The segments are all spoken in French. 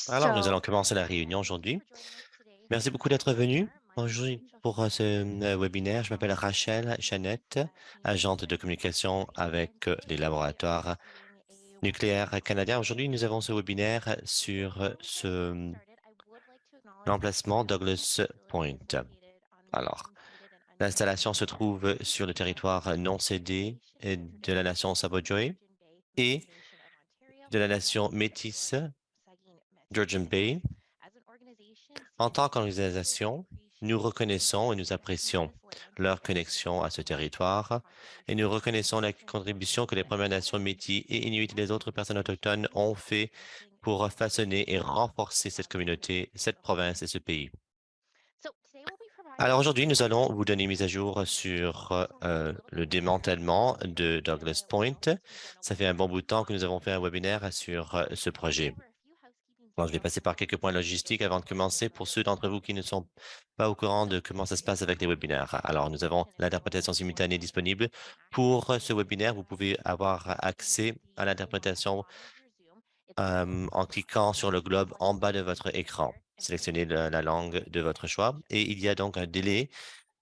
Alors, nous allons commencer la réunion aujourd'hui. Merci beaucoup d'être venu aujourd'hui pour ce webinaire. Je m'appelle Rachel Chanette, agente de communication avec les laboratoires nucléaires canadiens. Aujourd'hui, nous avons ce webinaire sur l'emplacement Douglas Point. Alors, l'installation se trouve sur le territoire non cédé de la nation Sabojoy et de la nation métisse Georgian Bay. En tant qu'organisation, nous reconnaissons et nous apprécions leur connexion à ce territoire et nous reconnaissons la contribution que les Premières Nations Métis et Inuits et les autres personnes autochtones ont fait pour façonner et renforcer cette communauté, cette province et ce pays. Alors aujourd'hui, nous allons vous donner une mise à jour sur le démantèlement de Douglas Point. Ça fait un bon bout de temps que nous avons fait un webinaire sur ce projet. Alors, je vais passer par quelques points logistiques avant de commencer pour ceux d'entre vous qui ne sont pas au courant de comment ça se passe avec les webinaires. Alors, nous avons l'interprétation simultanée disponible. Pour ce webinaire, vous pouvez avoir accès à l'interprétation en cliquant sur le globe en bas de votre écran. Sélectionnez la langue de votre choix et il y a donc un délai,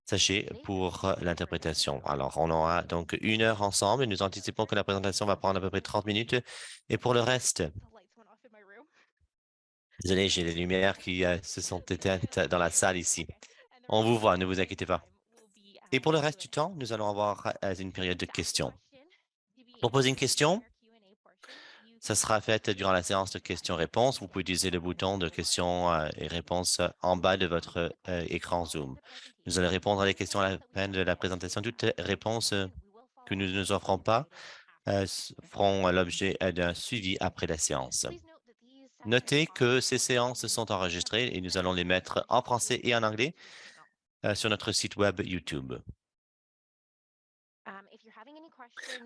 sachez, pour l'interprétation. Alors, on aura donc 1 heure ensemble et nous anticipons que la présentation va prendre à peu près 30 minutes. Et pour le reste, désolé, j'ai les lumières qui se sont éteintes dans la salle ici. On vous voit, ne vous inquiétez pas. Et pour le reste du temps, nous allons avoir une période de questions. Pour poser une question, ça sera fait durant la séance de questions-réponses. Vous pouvez utiliser le bouton de questions et réponses en bas de votre écran Zoom. Nous allons répondre à les questions à la fin de la présentation. Toutes les réponses que nous ne nous offrons pas feront l'objet d'un suivi après la séance. Notez que ces séances sont enregistrées et nous allons les mettre en français et en anglais sur notre site web YouTube.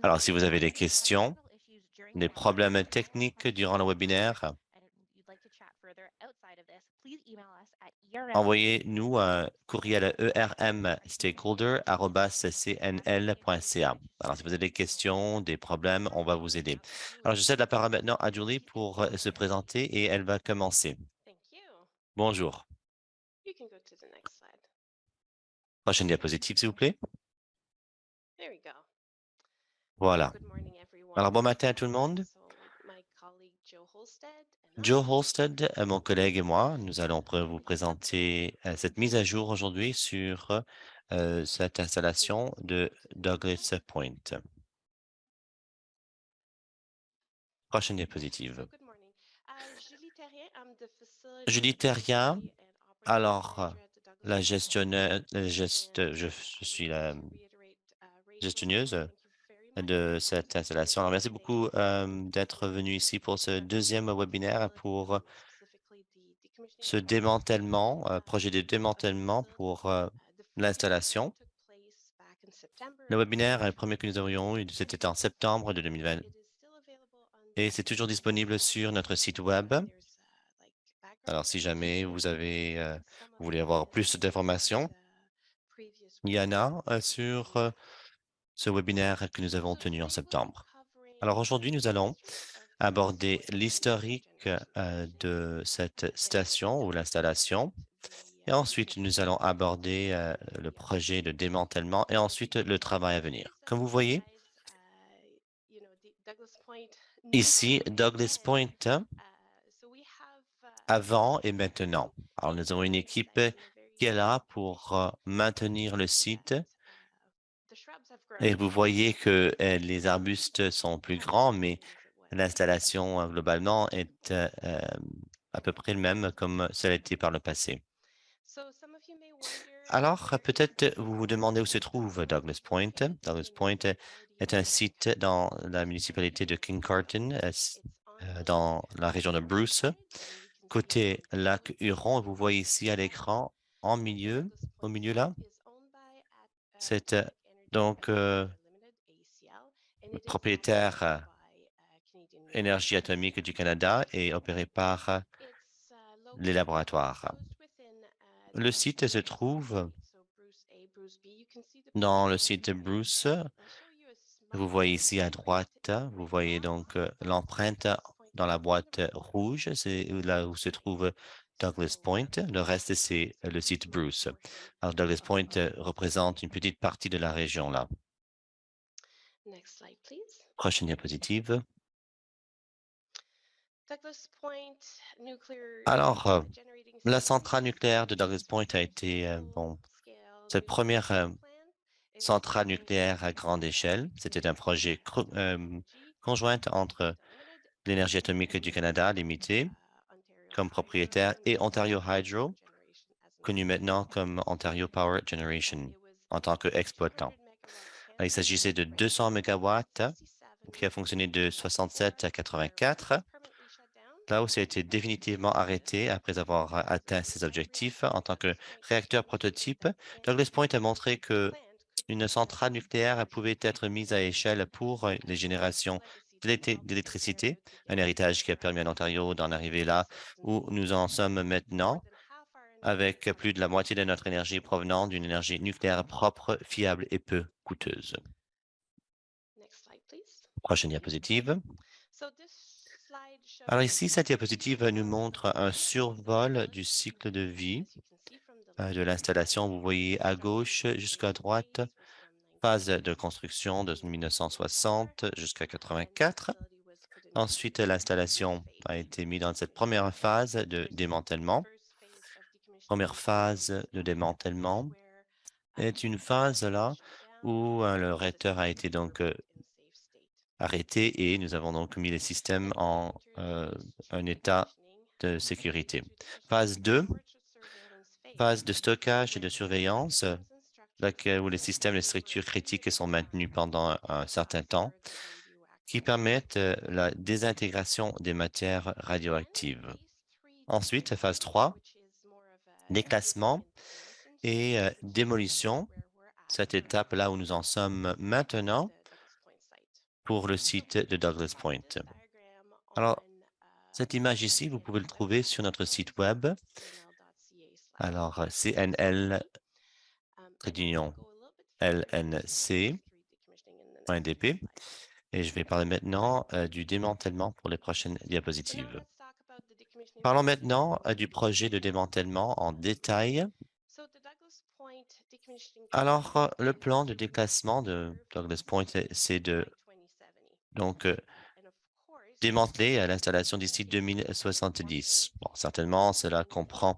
Alors, si vous avez des questions, des problèmes techniques durant le webinaire, envoyez-nous un courriel à ermstakeholder@cnl.ca. Alors, si vous avez des questions, des problèmes, on va vous aider. Alors, je cède la parole maintenant à Julie pour se présenter et elle va commencer. Bonjour. Prochaine diapositive, s'il vous plaît. Voilà. Alors, bon matin à tout le monde. Joe Holstead, mon collègue et moi, nous allons vous présenter cette mise à jour aujourd'hui sur cette installation de Douglas Point. Prochaine diapositive. Julie Terrien, alors la gestionnaire, je suis la gestionneuse de cette installation. Alors, merci beaucoup d'être venu ici pour ce deuxième webinaire pour ce démantèlement, projet de démantèlement pour l'installation. Le webinaire, le premier que nous avions eu, c'était en septembre de 2020 et c'est toujours disponible sur notre site web. Alors, si jamais vous voulez avoir plus d'informations, il y en a sur ce webinaire que nous avons tenu en septembre. Alors, aujourd'hui, nous allons aborder l'historique de cette station ou l'installation. Et ensuite, nous allons aborder le projet de démantèlement et ensuite le travail à venir. Comme vous voyez, ici, Douglas Point, avant et maintenant. Alors, nous avons une équipe qui est là pour maintenir le site. Et vous voyez que les arbustes sont plus grands, mais l'installation globalement est à peu près le même comme cela a été par le passé. Alors, peut-être vous vous demandez où se trouve Douglas Point. Douglas Point est un site dans la municipalité de Kincardine, dans la région de Bruce, côté lac Huron. Vous voyez ici à l'écran, au milieu là, c'est donc le propriétaire Énergie atomique du Canada et opéré par les laboratoires. Le site se trouve dans le site de Bruce. Vous voyez ici à droite, vous voyez donc l'empreinte dans la boîte rouge, c'est là où se trouve Douglas Point. Le reste, c'est le site Bruce. Alors, Douglas Point représente une petite partie de la région là. Prochaine diapositive. Alors, la centrale nucléaire de Douglas Point a été, cette première centrale nucléaire à grande échelle. C'était un projet conjoint entre l'Énergie atomique du Canada limitée comme propriétaire et Ontario Hydro, connu maintenant comme Ontario Power Generation, en tant qu'exploitant. Il s'agissait de 200 mégawatts qui a fonctionné de 67 à 84. Là où ça a été définitivement arrêté après avoir atteint ses objectifs en tant que réacteur prototype, Douglas Point a montré que une centrale nucléaire pouvait être mise à échelle pour les générations d'électricité, un héritage qui a permis à l'Ontario d'en arriver là où nous en sommes maintenant, avec plus de la moitié de notre énergie provenant d'une énergie nucléaire propre, fiable et peu coûteuse. Prochaine diapositive. Alors ici, cette diapositive nous montre un survol du cycle de vie de l'installation. Vous voyez à gauche jusqu'à droite, phase de construction de 1960 jusqu'à 84. Ensuite, l'installation a été mise dans cette première phase de démantèlement. Première phase de démantèlement est une phase là où le réacteur a été donc arrêté et nous avons donc mis les systèmes en un état de sécurité. Phase 2, phase de stockage et de surveillance, où les systèmes et les structures critiques sont maintenus pendant un certain temps, qui permettent la désintégration des matières radioactives. Ensuite, phase 3, déclassement et démolition, cette étape-là où nous en sommes maintenant pour le site de Douglas Point. Alors, cette image ici, vous pouvez le trouver sur notre site web. Alors, cnl-lnc.dp. Et je vais parler maintenant du démantèlement pour les prochaines diapositives. Parlons maintenant du projet de démantèlement en détail. Alors, le plan de déclassement de Douglas Point, c'est de démanteler l'installation d'ici 2070. Bon, certainement, cela comprend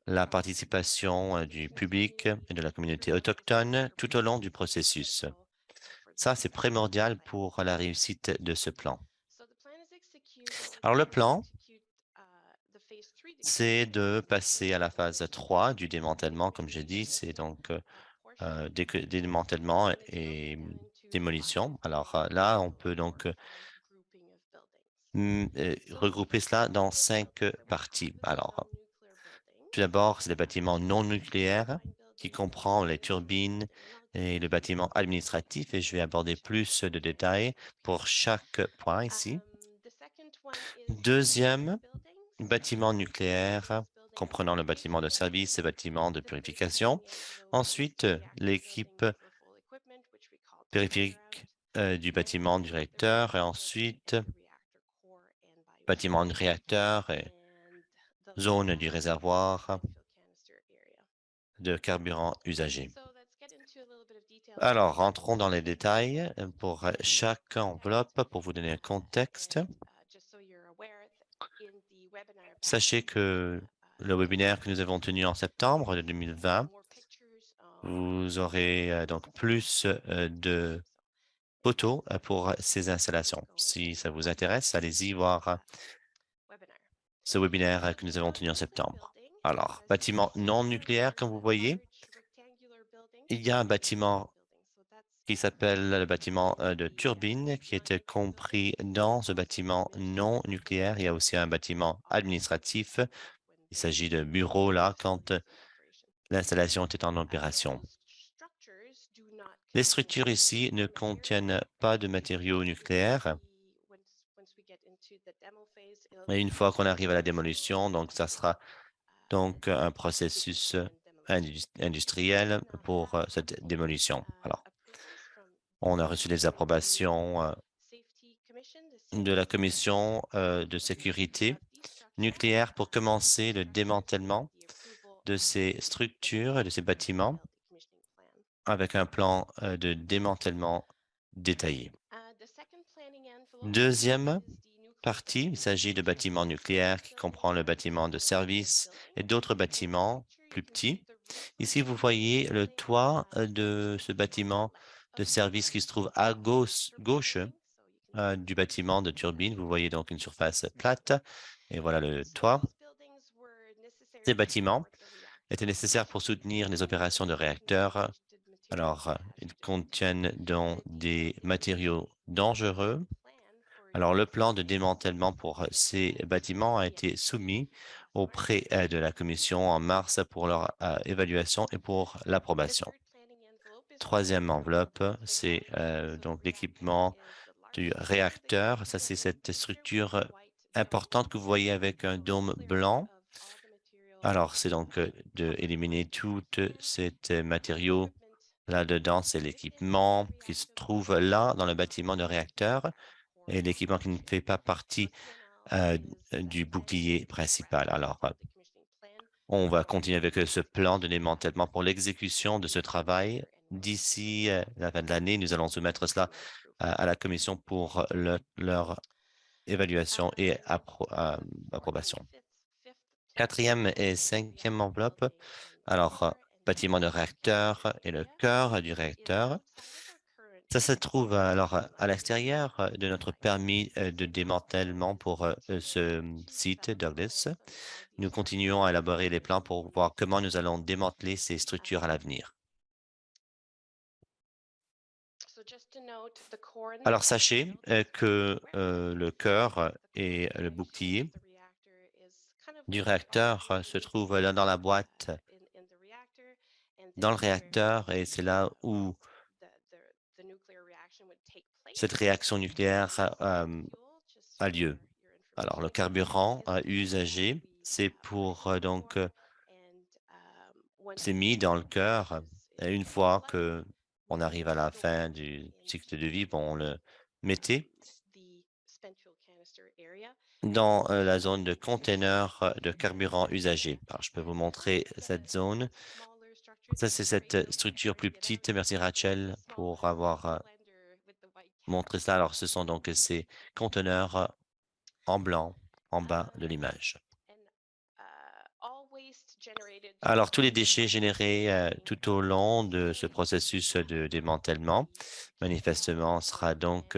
la participation du public et de la communauté autochtone tout au long du processus. Ça, c'est primordial pour la réussite de ce plan. Alors, le plan, c'est de passer à la phase 3 du démantèlement, comme j'ai dit, c'est donc démantèlement et démolition. Alors là, on peut donc regrouper cela dans 5 parties. Alors, tout d'abord, c'est le bâtiment non nucléaire qui comprend les turbines et le bâtiment administratif, et je vais aborder plus de détails pour chaque point ici. Deuxième, bâtiment nucléaire comprenant le bâtiment de service et bâtiment de purification. Ensuite, l'équipe périphérique du bâtiment du réacteur et ensuite bâtiment de réacteur et zone du réservoir de carburant usagé. Alors, rentrons dans les détails pour chaque enveloppe pour vous donner un contexte. Sachez que le webinaire que nous avons tenu en septembre de 2020, vous aurez donc plus de photos pour ces installations. Si ça vous intéresse, allez-y voir ce webinaire que nous avons tenu en septembre. Alors, bâtiment non nucléaire, comme vous voyez, il y a un bâtiment qui s'appelle le bâtiment de turbine, qui est compris dans ce bâtiment non nucléaire. Il y a aussi un bâtiment administratif. Il s'agit de bureaux là quand l'installation était en opération. Les structures ici ne contiennent pas de matériaux nucléaires. Et une fois qu'on arrive à la démolition, donc ça sera donc un processus industriel pour cette démolition. Alors, on a reçu des approbations de la Commission de sécurité nucléaire pour commencer le démantèlement de ces structures et de ces bâtiments avec un plan de démantèlement détaillé. Deuxième partie, il s'agit de bâtiments nucléaires qui comprend le bâtiment de service et d'autres bâtiments plus petits. Ici, vous voyez le toit de ce bâtiment de service qui se trouve à gauche du bâtiment de turbine. Vous voyez donc une surface plate et voilà le toit. Ces bâtiments étaient nécessaires pour soutenir les opérations de réacteurs. Alors, ils contiennent donc des matériaux dangereux. Alors, le plan de démantèlement pour ces bâtiments a été soumis auprès de la Commission en mars pour leur évaluation et pour l'approbation. Troisième enveloppe, c'est donc l'équipement du réacteur. Ça, c'est cette structure importante que vous voyez avec un dôme blanc. Alors, c'est donc d'éliminer tout ces matériaux là-dedans. C'est l'équipement qui se trouve là dans le bâtiment de réacteur et l'équipement qui ne fait pas partie du bouclier principal. Alors, on va continuer avec ce plan de démantèlement pour l'exécution de ce travail. D'ici la fin de l'année, nous allons soumettre cela à la commission pour leur évaluation et approbation. Quatrième et cinquième enveloppe. Alors, bâtiment de réacteur et le cœur du réacteur. Ça se trouve alors à l'extérieur de notre permis de démantèlement pour ce site Douglas. Nous continuons à élaborer les plans pour voir comment nous allons démanteler ces structures à l'avenir. Alors, sachez que le cœur et le bouclier du réacteur se trouvent là dans la boîte, dans le réacteur, et c'est là où cette réaction nucléaire a lieu. Alors, le carburant usagé, c'est pour c'est mis dans le cœur. Et une fois que on arrive à la fin du cycle de vie, on le mettait dans la zone de conteneur de carburant usagé. Alors, je peux vous montrer cette zone. Ça, c'est cette structure plus petite. Merci, Rachel, pour avoir montré ça. Alors, ce sont donc ces conteneurs en blanc en bas de l'image. Alors, tous les déchets générés tout au long de ce processus de démantèlement, manifestement, sera donc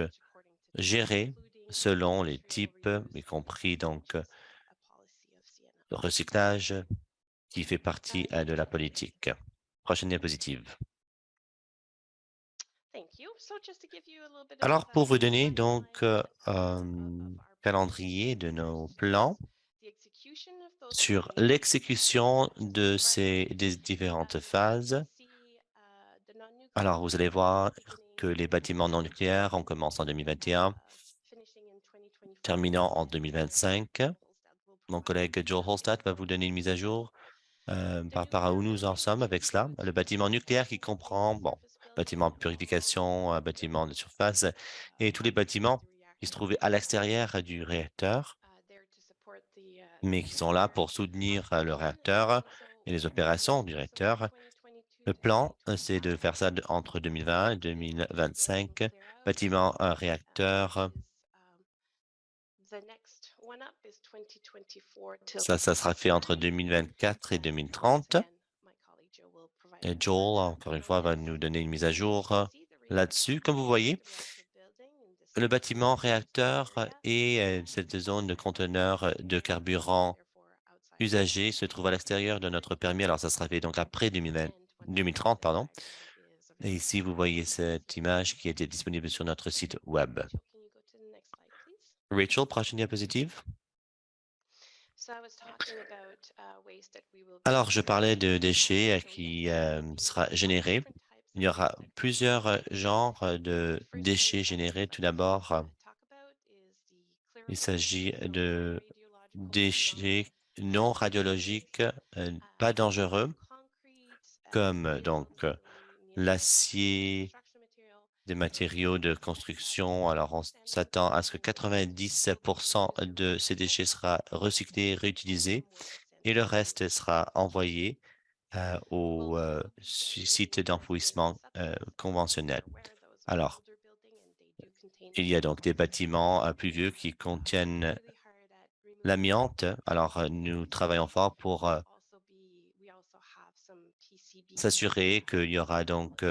géré selon les types, y compris donc le recyclage qui fait partie de la politique. Prochaine diapositive. Alors, pour vous donner donc un calendrier de nos plans sur l'exécution de ces des différentes phases, alors vous allez voir que les bâtiments non nucléaires, on commence en 2021, terminant en 2025. Mon collègue Joel Holstad va vous donner une mise à jour par rapport à où nous en sommes avec cela. Le bâtiment nucléaire qui comprend, bon, bâtiment de purification, bâtiment de surface et tous les bâtiments qui se trouvaient à l'extérieur du réacteur, mais qui sont là pour soutenir le réacteur et les opérations du réacteur. Le plan, c'est de faire ça entre 2020 et 2025. Bâtiment, un réacteur. Ça sera fait entre 2024 et 2030. Et Joel, encore une fois, va nous donner une mise à jour là-dessus. Comme vous voyez, le bâtiment réacteur et cette zone de conteneurs de carburant usagé se trouve à l'extérieur de notre permis. Alors, ça sera fait donc après 2030, pardon. Et ici, vous voyez cette image qui était disponible sur notre site web. Rachel, prochaine diapositive. Alors, je parlais de déchets qui sera généré. Il y aura plusieurs genres de déchets générés. Tout d'abord, il s'agit de déchets non radiologiques, pas dangereux, comme donc l'acier, des matériaux de construction. Alors, on s'attend à ce que 90% de ces déchets sera recyclés, réutilisés et le reste sera envoyé au site d'enfouissement conventionnel. Alors, il y a donc des bâtiments plus vieux qui contiennent l'amiante. Alors, nous travaillons fort pour s'assurer qu'il y aura donc,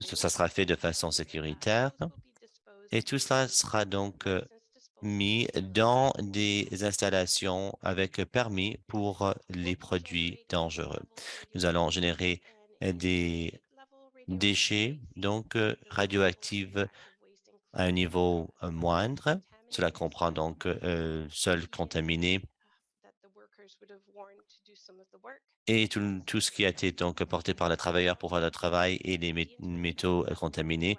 ça sera fait de façon sécuritaire et tout cela sera donc mis dans des installations avec permis pour les produits dangereux. Nous allons générer des déchets donc radioactifs à un niveau moindre. Cela comprend donc sol contaminé et tout ce qui a été donc apporté par le travailleur pour faire le travail et les métaux contaminés.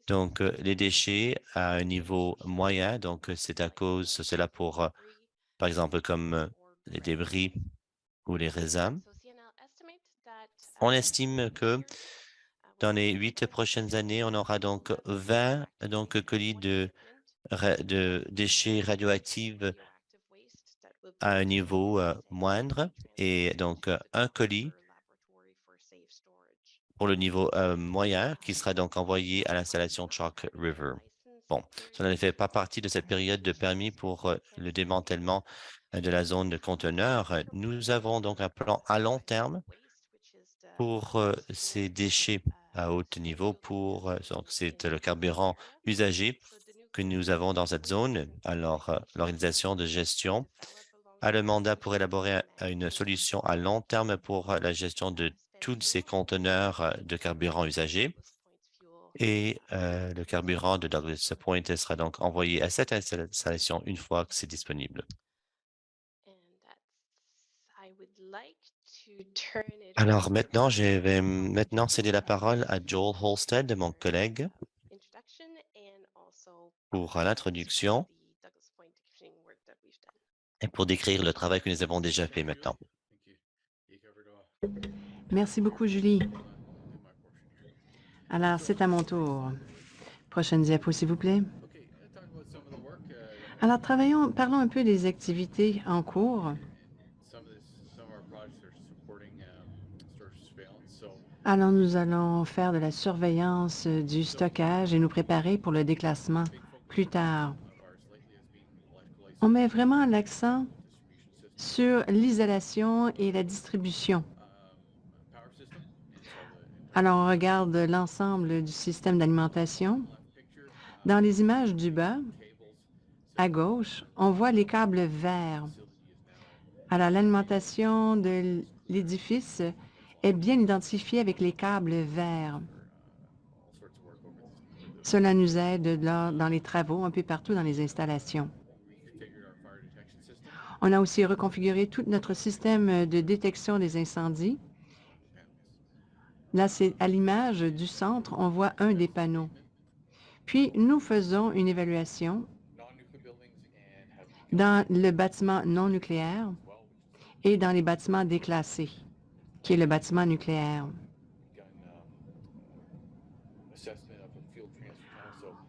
Donc, les déchets à un niveau moyen, donc c'est là pour, par exemple, comme les débris ou les raisins. On estime que dans les 8 prochaines années, on aura donc 20 donc, colis de déchets radioactifs à un niveau moindre et donc un colis pour le niveau moyen qui sera donc envoyé à l'installation Chalk River. Bon, ça ne fait pas partie de cette période de permis pour le démantèlement de la zone de conteneurs. Nous avons donc un plan à long terme pour ces déchets à haut niveau donc c'est le carburant usagé que nous avons dans cette zone. Alors, l'organisation de gestion a le mandat pour élaborer une solution à long terme pour la gestion de tous ces conteneurs de carburant usagé. Et le carburant de Douglas Point sera donc envoyé à cette installation une fois que c'est disponible. Alors maintenant, je vais maintenant céder la parole à Joel Holstead, mon collègue, pour l'introduction et pour décrire le travail que nous avons déjà fait maintenant. Merci beaucoup, Julie. Alors, c'est à mon tour. Prochaine diapo, s'il vous plaît. Alors, parlons un peu des activités en cours. Alors, nous allons faire de la surveillance du stockage et nous préparer pour le déclassement plus tard. On met vraiment l'accent sur l'isolation et la distribution. Alors, on regarde l'ensemble du système d'alimentation. Dans les images du bas, à gauche, on voit les câbles verts. Alors, l'alimentation de l'édifice est bien identifiée avec les câbles verts. Cela nous aide dans les travaux un peu partout dans les installations. On a aussi reconfiguré tout notre système de détection des incendies. Là, c'est à l'image du centre, on voit un des panneaux. Puis, nous faisons une évaluation dans le bâtiment non nucléaire et dans les bâtiments déclassés, qui est le bâtiment nucléaire.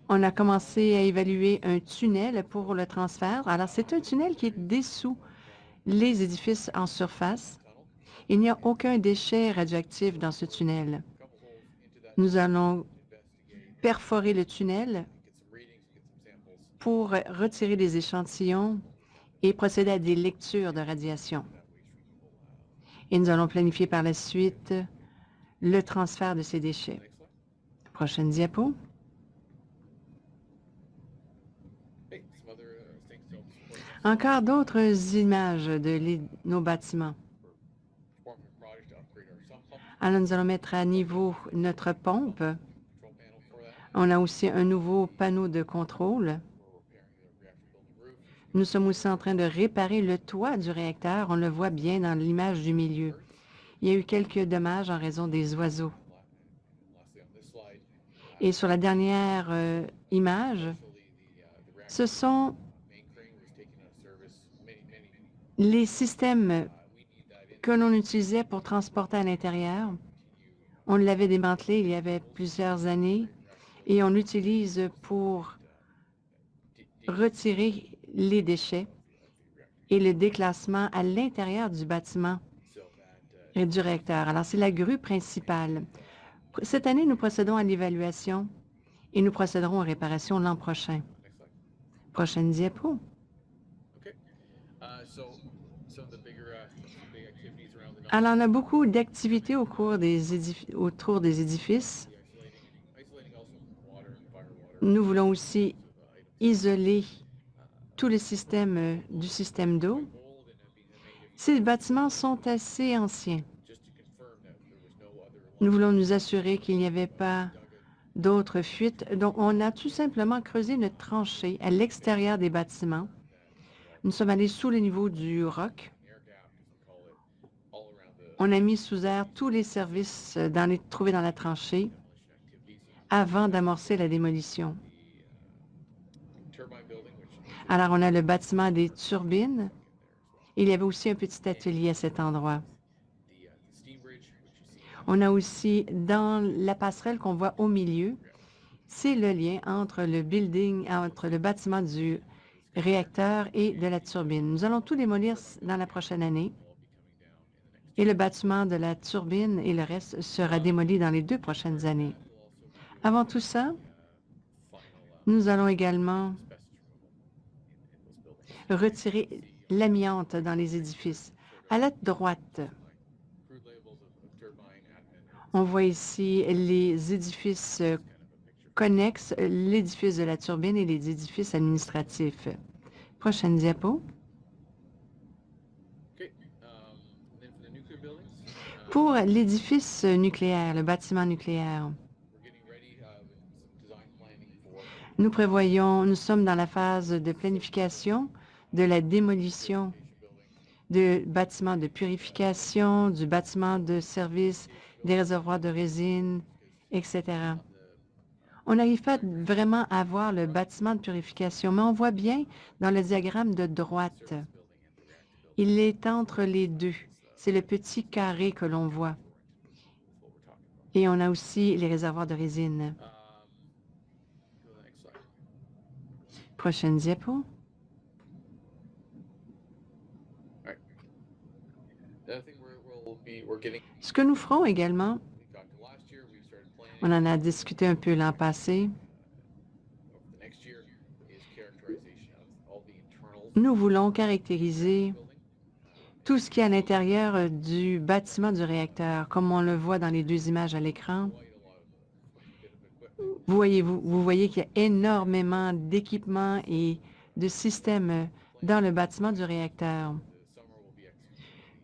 On a commencé à évaluer un tunnel pour le transfert. Alors, c'est un tunnel qui est dessous les édifices en surface. Il n'y a aucun déchet radioactif dans ce tunnel. Nous allons perforer le tunnel pour retirer des échantillons et procéder à des lectures de radiation. Et nous allons planifier par la suite le transfert de ces déchets. Prochaine diapo. Encore d'autres images de nos bâtiments. Alors, nous allons mettre à niveau notre pompe. On a aussi un nouveau panneau de contrôle. Nous sommes aussi en train de réparer le toit du réacteur. On le voit bien dans l'image du milieu. Il y a eu quelques dommages en raison des oiseaux. Et sur la dernière image, ce sont les systèmes que l'on utilisait pour transporter à l'intérieur. On l'avait démantelé il y avait plusieurs années et on l'utilise pour retirer les déchets et le déclassement à l'intérieur du bâtiment et du réacteur. Alors, c'est la grue principale. Cette année, nous procédons à l'évaluation et nous procéderons aux réparations l'an prochain. Prochaine diapo. Alors, on a beaucoup d'activités autour des édifices. Nous voulons aussi isoler tout le système du système d'eau. Ces bâtiments sont assez anciens. Nous voulons nous assurer qu'il n'y avait pas d'autres fuites. Donc, on a tout simplement creusé une tranchée à l'extérieur des bâtiments. Nous sommes allés sous le niveau du roc. On a mis sous air tous les services trouvés dans la tranchée avant d'amorcer la démolition. Alors, on a le bâtiment des turbines. Il y avait aussi un petit atelier à cet endroit. On a aussi, dans la passerelle qu'on voit au milieu, c'est le lien entre entre le bâtiment du réacteur et de la turbine. Nous allons tout démolir dans la prochaine année et le bâtiment de la turbine et le reste sera démoli dans les 2 prochaines années. Avant tout ça, nous allons également retirer l'amiante dans les édifices. À la droite, on voit ici les édifices connexes, l'édifice de la turbine et les édifices administratifs. Prochaine diapo. Pour l'édifice nucléaire, le bâtiment nucléaire, nous sommes dans la phase de planification de la démolition du bâtiment de purification, du bâtiment de service, des réservoirs de résine, etc. On n'arrive pas vraiment à voir le bâtiment de purification, mais on voit bien dans le diagramme de droite. Il est entre les deux. C'est le petit carré que l'on voit. Et on a aussi les réservoirs de résine. Prochaine diapo. Ce que nous ferons également, on en a discuté un peu l'an passé, nous voulons caractériser tout ce qui est à l'intérieur du bâtiment du réacteur, comme on le voit dans les 2 images à l'écran. Vous voyez qu'il y a énormément d'équipements et de systèmes dans le bâtiment du réacteur.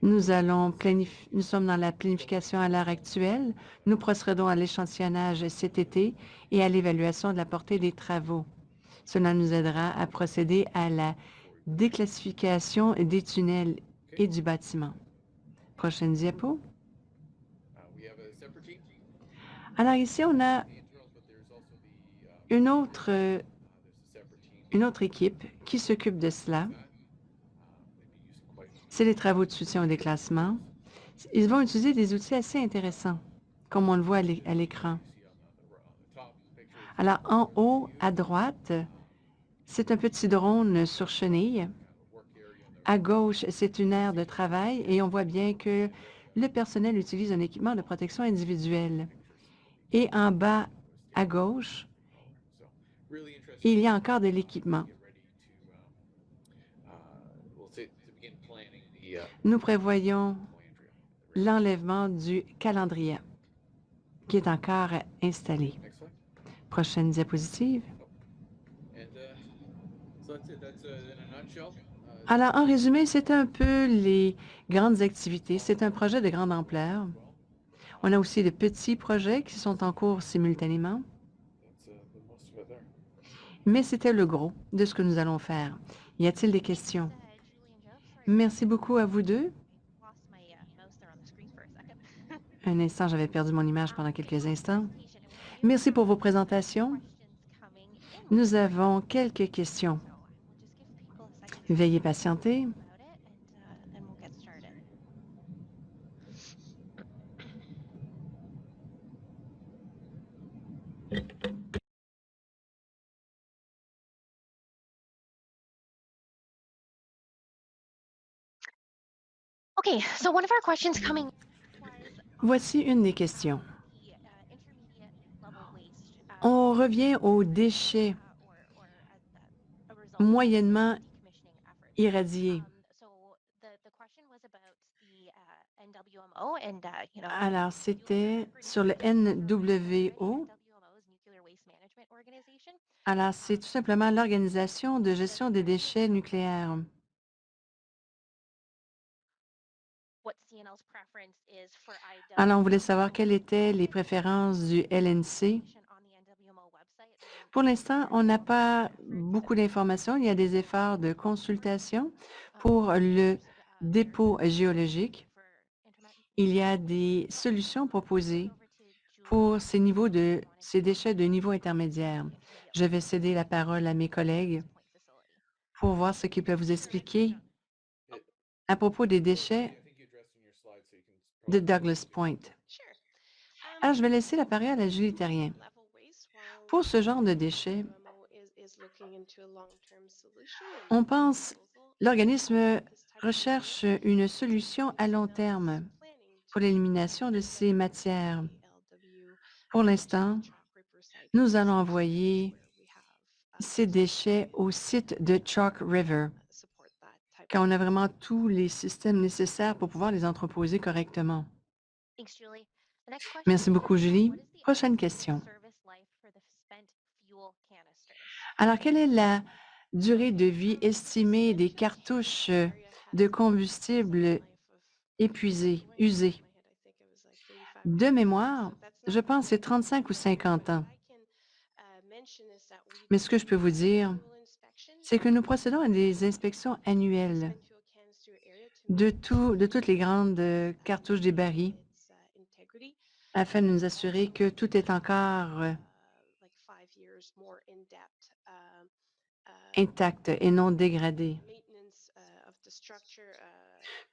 Nous sommes dans la planification à l'heure actuelle. Nous procédons à l'échantillonnage cet été et à l'évaluation de la portée des travaux. Cela nous aidera à procéder à la déclassification des tunnels et du bâtiment. Prochaine diapo. Alors ici, on a une autre équipe qui s'occupe de cela. C'est les travaux de soutien au déclassement. Ils vont utiliser des outils assez intéressants, comme on le voit à l'écran. Alors, en haut, à droite, c'est un petit drone sur chenille. À gauche, c'est une aire de travail et on voit bien que le personnel utilise un équipement de protection individuelle. Et en bas, à gauche, il y a encore de l'équipement. Nous prévoyons l'enlèvement du calendrier qui est encore installé. Prochaine diapositive. Alors, en résumé, c'est un peu les grandes activités. C'est un projet de grande ampleur. On a aussi de petits projets qui sont en cours simultanément. Mais c'était le gros de ce que nous allons faire. Y a-t-il des questions? Merci beaucoup à vous deux. Un instant, j'avais perdu mon image pendant quelques instants. Merci pour vos présentations. Nous avons quelques questions. Veuillez patienter. Okay, so one of our questions coming was Voici une des questions. the intermediate level waste On being revient aux déchets or as a result of moyennement the decommissioning efforts. irradiés. So the question was about the NWMO and Alors, fuel for c'était sur le acronym. NWO. NWMO is Nuclear Waste Management Organization. Alors, c'est tout simplement l'Organisation de gestion des déchets nucléaires. What CNL's preference is for Alors, on voulait savoir IWMO. quelles étaient les préférences du LNC. Information on the NWMO website. Pour l'instant, on n'a pas beaucoup Preference. d'informations. Il y a des efforts de consultation pour le dépôt géologique. Il y a des solutions proposées pour ces déchets de niveau intermédiaire. Je vais céder la parole à mes collègues pour voir ce qu'ils peuvent vous expliquer It, à propos des Julie, déchets I think you addressed in your slide, so you can de probably Douglas Point. Sure. Alors, je vais laisser la parole à Julie Terrien. Pour ce genre de déchets, on pense, l'organisme recherche une solution à long terme pour l'élimination de ces matières. Pour l'instant, nous allons envoyer ces déchets au site de Chalk River, car on a vraiment tous les systèmes nécessaires pour pouvoir les entreposer correctement. Thanks, Julie. The next question Merci is, beaucoup, Julie. what is the Prochaine estimated question. service life for the spent fuel canisters? Alors, quelle est la durée de vie estimée des cartouches de combustible usées? De mémoire, je pense que c'est 35 ou 50 ans. Mais ce que je peux vous dire, c'est que nous procédons à des inspections annuelles de toutes les grandes cartouches des barils afin de nous assurer que tout est encore intact et non dégradé.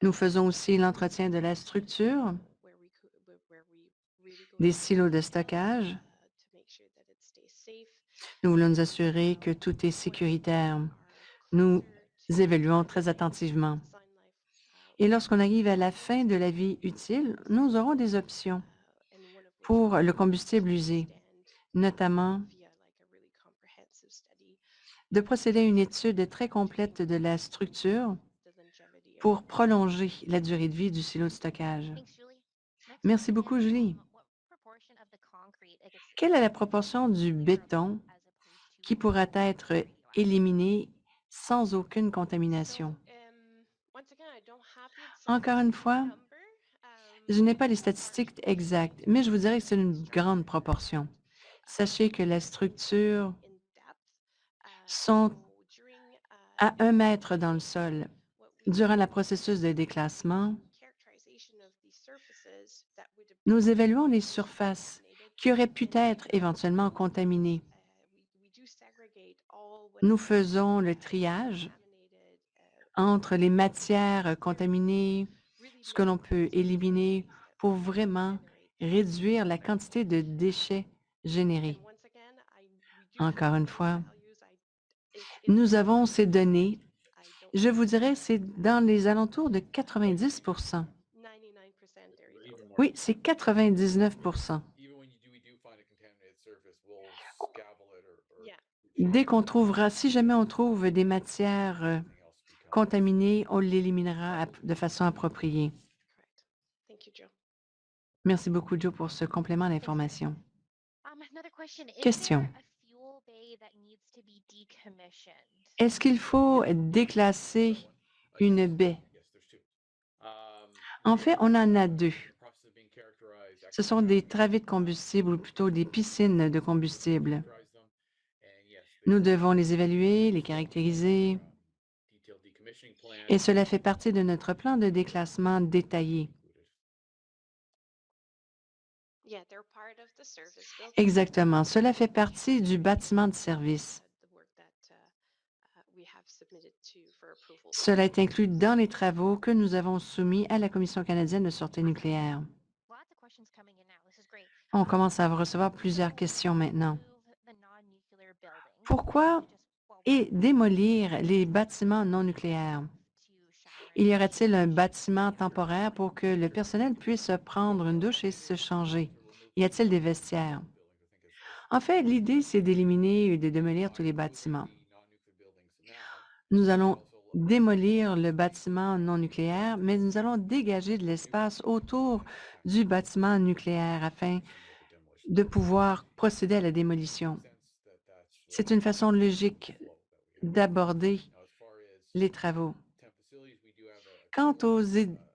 Nous faisons aussi l'entretien de la structure, des silos de stockage. Nous voulons nous assurer que tout est sécuritaire. Nous évaluons très attentivement. Et lorsqu'on arrive à la fin de la vie utile, nous aurons des options pour le combustible usé, notamment de procéder à une étude très complète de la structure pour prolonger la durée de vie du silo de stockage. Thanks, Julie. Next Merci question beaucoup, is, Julie. what proportion of the concrete Quelle est la proportion du béton qui pourra être éliminé sans aucune contamination? Encore une fois, je n'ai pas les statistiques exactes, mais je vous dirais que c'est une grande proportion. Sachez que les structures sont à 1 mètre dans le sol. Durant le processus de déclassement, nous évaluons les surfaces qui auraient pu être éventuellement contaminées. Nous faisons le triage entre les matières contaminées, ce que l'on peut éliminer pour vraiment réduire la quantité de déchets générés. Encore une fois, nous avons ces données. Je vous dirais que c'est dans les alentours de 90 Oui, c'est 99 even when we do find a contaminated surface, we'll scabble it Dès qu'on trouvera, si jamais on trouve des matières anything else become. contaminées, on l'éliminera de façon appropriée. Merci beaucoup, Joe, pour ce complément d'information. Another question. Is Question. there a fuel bay that needs to be decommissioned? Est-ce qu'il faut déclasser une baie? Yes, there's two. En fait, on en a deux. The process is being characterized, Ce sont des travées de combustible ou plutôt des piscines de combustible. characterize them, and yes, they Nous devons les évaluer, les caractériser, detailed decommissioning plan et cela fait partie de notre plan de déclassement détaillé. included. Exactement. Cela fait partie du bâtiment de service. Cela est inclus dans les travaux que nous avons soumis à la Commission canadienne de sûreté nucléaire. Lots of questions coming in now. This is great. On commence à recevoir plusieurs questions maintenant. Move the non-nuclear buildings Pourquoi to just, well, démolir les bâtiments non nucléaires? to shatter Il y aura-t-il un bâtiment temporaire pour que le personnel puisse prendre une douche et se changer? Y a-t-il des vestiaires? En fait, l'idée, c'est d'éliminer et de démolir tous les bâtiments. Nous allons démolir le bâtiment non nucléaire, mais nous allons dégager de l'espace autour du bâtiment nucléaire afin de pouvoir procéder à la démolition. C'est une façon logique d'aborder les travaux. Quant aux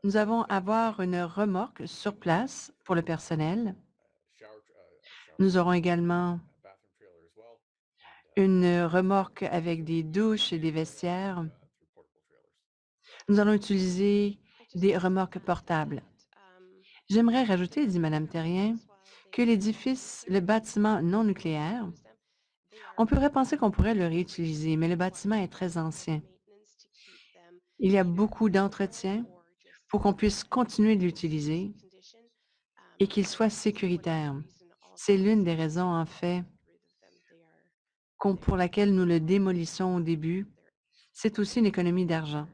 nous avons avoir une remorque sur place pour le personnel. Nous aurons également une remorque avec des douches et des vestiaires. Nous allons utiliser des remorques portables. J'aimerais rajouter, dit Mme Terrien, que l'édifice, le bâtiment non nucléaire, on pourrait penser qu'on pourrait le réutiliser, mais le bâtiment est très ancien. Il y a beaucoup d'entretien pour qu'on puisse continuer de l'utiliser et qu'il soit sécuritaire. C'est l'une des raisons, en fait, pour laquelle nous le démolissons au début. C'est aussi une économie d'argent,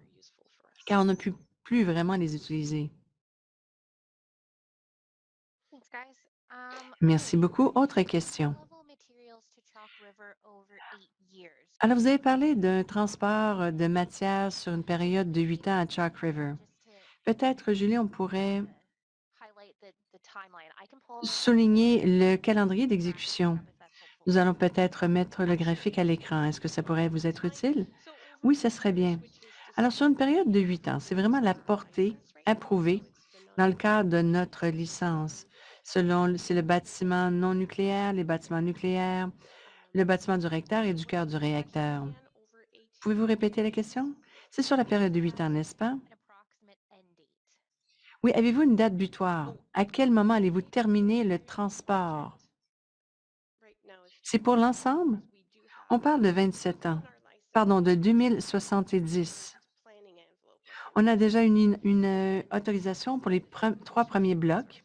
car on ne peut plus vraiment les utiliser. Thanks, guys. Merci Okay. beaucoup. Autre question. High-level materials to Chalk River over 8 years. Alors, vous avez parlé d'un transport de matière sur une période de 8 ans à Chalk River. Just to Peut-être, Julie, on pourrait highlight the timeline. I can pull up souligner le calendrier the graphic d'exécution. up if that's helpful. Nous allons peut-être mettre le graphique à l'écran. Est-ce que ça pourrait vous être utile? Oui, ça serait bien. Alors, sur une période de 8 ans, c'est vraiment la portée approuvée dans le cadre de notre licence. C'est le bâtiment non nucléaire, les bâtiments nucléaires, le bâtiment du réacteur et du cœur du réacteur. Pouvez-vous répéter la question? C'est sur la période de 8 ans, n'est-ce pas? An approximate end date. Oui, avez-vous une date butoir? À quel moment allez-vous terminer le transport? C'est pour l'ensemble? On parle de 27 ans. Pardon, de 2070. On a déjà une autorisation pour les 3 premiers blocs.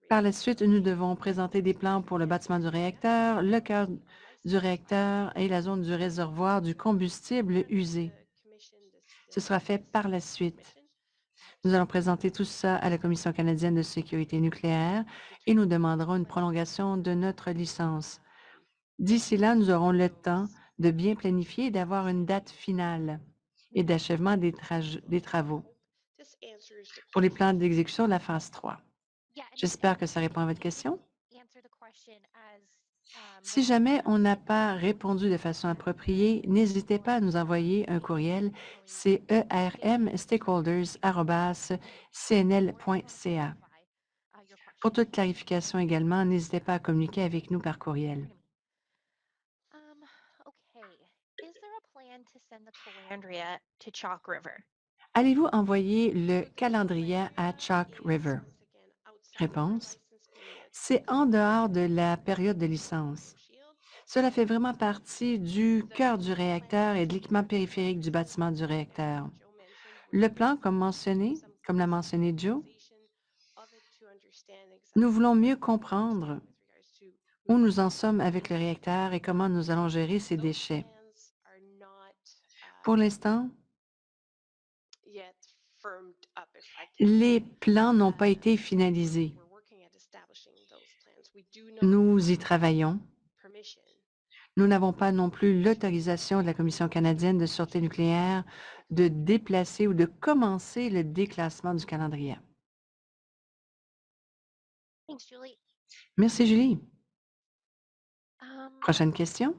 Par la suite, nous devons présenter des plans pour le bâtiment du réacteur, le cœur du réacteur et la zone du réservoir du combustible usé. Ce sera fait par la suite. Nous allons présenter tout ça à la Commission canadienne de sécurité nucléaire et nous demanderons une prolongation de notre licence. D'ici là, nous aurons le temps de bien planifier et d'avoir une date finale et d'achèvement des travaux pour les plans d'exécution de la phase 3. Yeah, J'espère que ça répond à votre question. answer the question as Si jamais on n'a pas répondu de façon appropriée, n'hésitez pas à nous envoyer un courriel, c'est ermstakeholders@cnl.ca. Pour toute clarification également, n'hésitez pas à communiquer avec nous par courriel. Okay. Is there a plan to send the Calandria to Chalk River? Allez-vous envoyer le calendrier à Chalk River? Réponse. C'est en dehors de la période de licence. Cela fait vraiment partie du cœur du réacteur et de l'équipement périphérique du bâtiment du réacteur. Le plan, comme l'a mentionné Joe, nous voulons mieux comprendre où nous en sommes avec le réacteur et comment nous allons gérer ces déchets. Pour l'instant, les plans n'ont pas été finalisés. Nous y travaillons. Nous n'avons pas non plus l'autorisation de la Commission canadienne de sûreté nucléaire de déplacer ou de commencer le déclassement du calendrier. Thanks, Julie. Merci, Julie. Um, Prochaine question.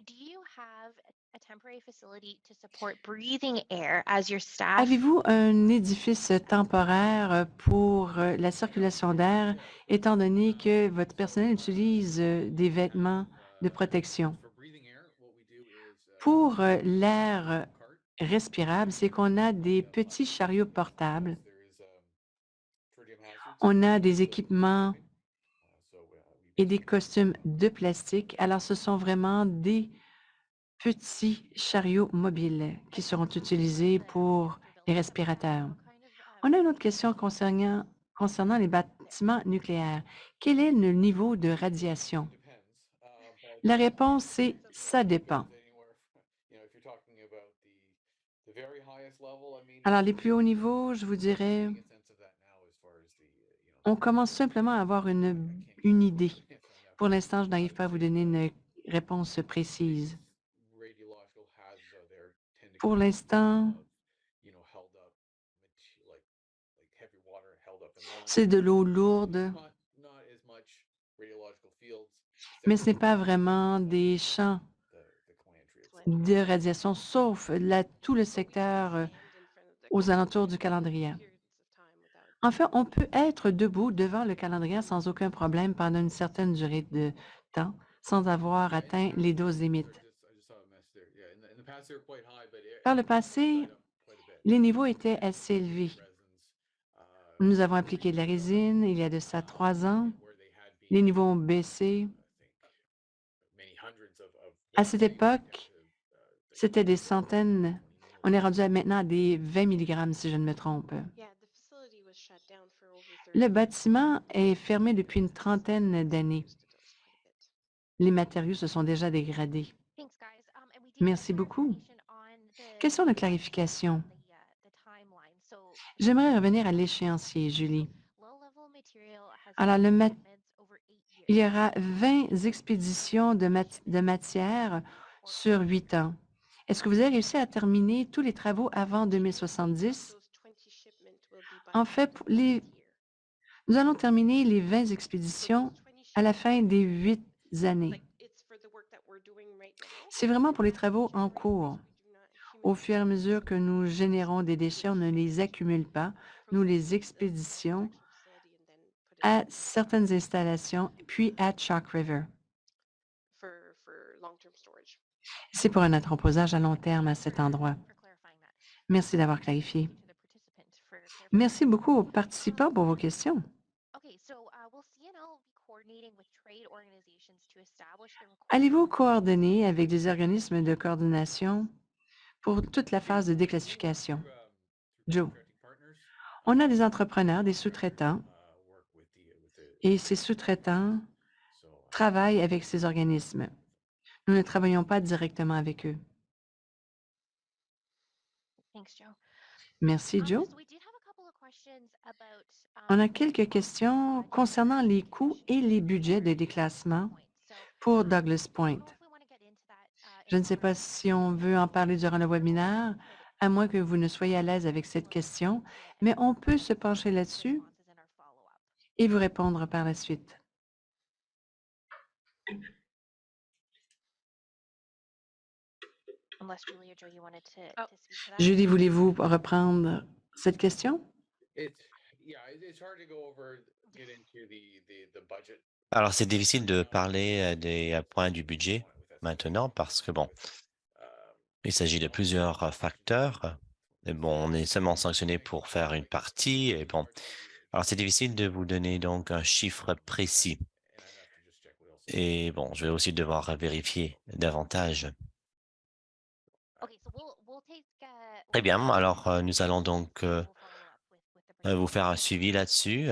do you have a temporary facility to support breathing air as your staff? Avez-vous un édifice temporaire pour la circulation d'air, étant donné que votre personnel utilise des vêtements de protection? Pour l'air respirable, c'est qu'on a des petits chariots portables. On a des équipements et des costumes de plastique. Alors, ce sont vraiment des petits chariots mobiles qui seront utilisés pour les respirateurs. On a une autre question concernant les bâtiments nucléaires. Quel est le niveau de radiation? La réponse est « ça dépend ». the very highest level, I mean, Alors, les plus hauts niveaux, je vous dirais, getting a sense of that now as far as the, on commence simplement à avoir une idée. answer on that. Pour l'instant, je n'arrive pas à vous donner une réponse précise. Radiological hazards are there tend to Pour come l'instant, of, held up, like heavy water held up in c'est de lines. l'eau lourde, Not as much radiological fields. mais ce n'est pas vraiment des champs The calantria itself. de radiation, sauf tout le secteur aux alentours du calendrier. En fait, on peut être debout devant le calendrier sans aucun problème pendant une certaine durée de temps, sans avoir atteint les doses limites. Par le passé, les niveaux étaient assez élevés. Nous avons appliqué de la résine il y a de ça 3 ans. Les niveaux ont baissé. À cette époque, c'était des centaines. On est rendu maintenant à des 20 mg, si je ne me trompe. Le bâtiment est fermé depuis une trentaine d'années. Les matériaux se sont déjà dégradés. Merci beaucoup. Question de clarification. J'aimerais revenir à l'échéancier, Julie. Alors, il y aura 20 expéditions de matière sur 8 ans. Est-ce que vous avez réussi à terminer tous les travaux avant 2070? En fait, nous allons terminer les 20 expéditions à la fin des 8 années. C'est vraiment pour les travaux en cours. Au fur et à mesure que nous générons des déchets, on ne les accumule pas, nous les expéditions à certaines installations, puis à Chalk River. C'est pour un entreposage à long terme à cet endroit. Merci d'avoir clarifié. Merci beaucoup aux participants pour vos questions. Allez-vous coordonner avec des organismes de coordination pour toute la phase de déclassification? Joe. On a des entrepreneurs, des sous-traitants, et ces sous-traitants travaillent avec ces organismes. Nous ne travaillons pas directement avec eux. Merci, Joe. On a quelques questions concernant les coûts et les budgets de déclassement pour Douglas Point. Je ne sais pas si on veut en parler durant le webinaire, à moins que vous ne soyez à l'aise avec cette question, mais on peut se pencher là-dessus et vous répondre par la suite. Julie, voulez-vous reprendre cette question? Alors, c'est difficile de parler des points du budget maintenant parce que, bon, il s'agit de plusieurs facteurs. Et bon, on est seulement sanctionné pour faire une partie. Et bon, alors c'est difficile de vous donner donc un chiffre précis. Et bon, je vais aussi devoir vérifier davantage. Très bien. Alors, nous allons donc vous faire un suivi là-dessus.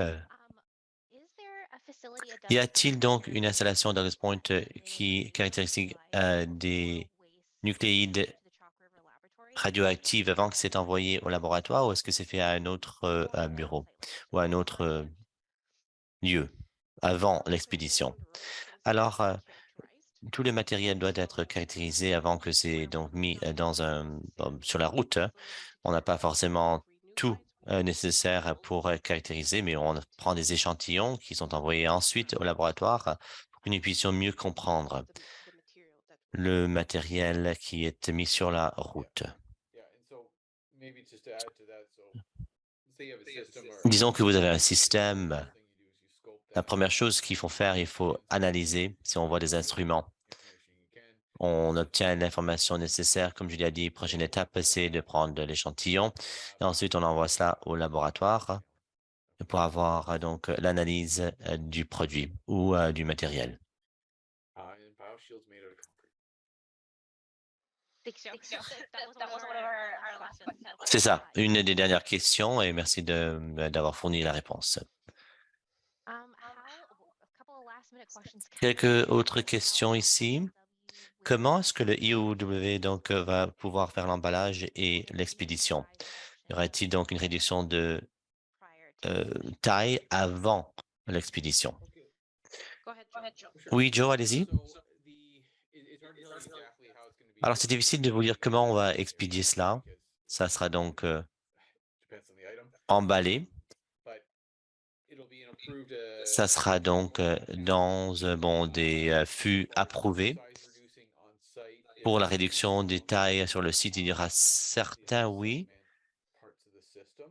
Y a-t-il donc une installation dans Douglas Point qui est caractéristique des nucléides radioactifs avant que c'est envoyé au laboratoire ou est-ce que c'est fait à un autre bureau ou à un autre lieu avant l'expédition? Alors, tout le matériel doit être caractérisé avant que c'est donc mis sur la route. On n'a pas forcément tout nécessaire pour caractériser, mais on prend des échantillons qui sont envoyés ensuite au laboratoire pour que nous puissions mieux comprendre le matériel qui est mis sur la route. Disons que vous avez un système. La première chose qu'il faut faire, il faut analyser si on voit des instruments. On obtient l'information nécessaire, comme je l'ai dit, prochaine étape, c'est de prendre l'échantillon et ensuite on envoie ça au laboratoire pour avoir donc l'analyse du produit ou du matériel. C'est ça, une des dernières questions et merci d'avoir fourni la réponse. Quelques autres questions ici. comment est-ce que le IOW donc va pouvoir faire l'emballage et l'expédition? Y aura-t-il donc une réduction de taille avant l'expédition? Oui, Joe, allez-y. It's hard to tell exactly how it's going to be Alors, c'est difficile de vous dire comment on va expédier cela. because Ça sera donc depends on the item, emballé. but it'll be an approved Ça sera donc dans bon, des fûts approuvés. size reducing on site. Pour la réduction des tailles sur le site, il y aura certains, oui, Parts of the system.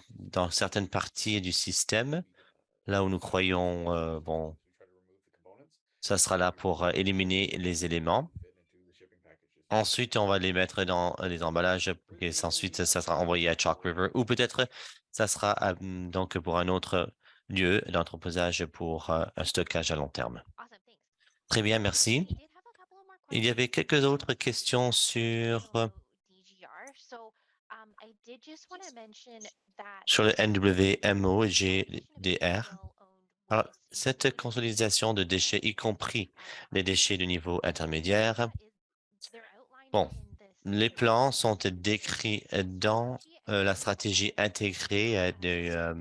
dans certaines parties du système, là où nous croyons, bon, We try to remove the components. ça sera là pour éliminer les éléments. Fit into the shipping packages. Ensuite, on va les mettre dans les emballages et ensuite, ça sera envoyé à Chalk River ou peut-être ça sera donc pour un autre lieu d'entreposage pour un stockage à long terme. Awesome, thanks. Très bien, merci. We did have a couple of more Il y avait questions quelques autres questions sur, DGR. So, I did just want to mention that sur le NWMO et GDR. GDR. Alors, cette consolidation de déchets, y compris les déchets de niveau intermédiaire, bon, les plans sont décrits dans la stratégie intégrée de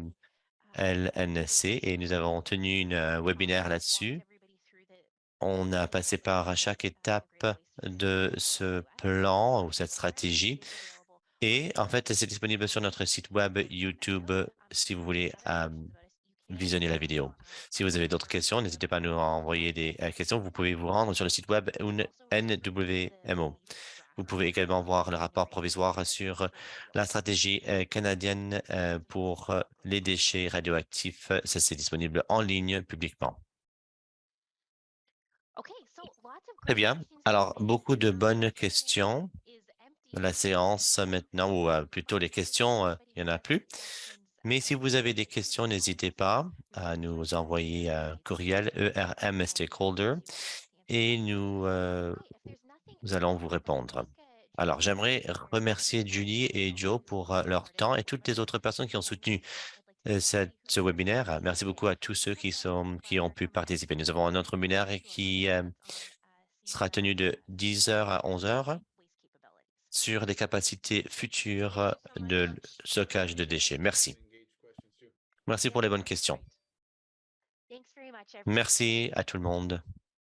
LNC et nous avons tenu un webinaire là-dessus. On a passé par chaque étape de ce plan ou cette stratégie. Et en fait, c'est disponible sur notre site web YouTube si vous voulez visionner la vidéo. Si vous avez d'autres questions, n'hésitez pas à nous envoyer des questions. Vous pouvez vous rendre sur le site web NWMO. Vous pouvez également voir le rapport provisoire sur la stratégie canadienne pour les déchets radioactifs. Ça, c'est disponible en ligne publiquement. Très bien. Alors, beaucoup de bonnes questions. La séance maintenant, ou plutôt les questions, il n'y en a plus. Mais si vous avez des questions, n'hésitez pas à nous envoyer un courriel ERM Stakeholder et nous allons vous répondre. Alors, j'aimerais remercier Julie et Joe pour leur temps et toutes les autres personnes qui ont soutenu ce webinaire. Merci beaucoup à tous ceux qui ont pu participer. Nous avons un autre webinaire qui sera tenu de 10 heures à 11 heures sur les capacités futures de stockage de déchets. Merci. Merci pour les bonnes questions. Merci à tout le monde.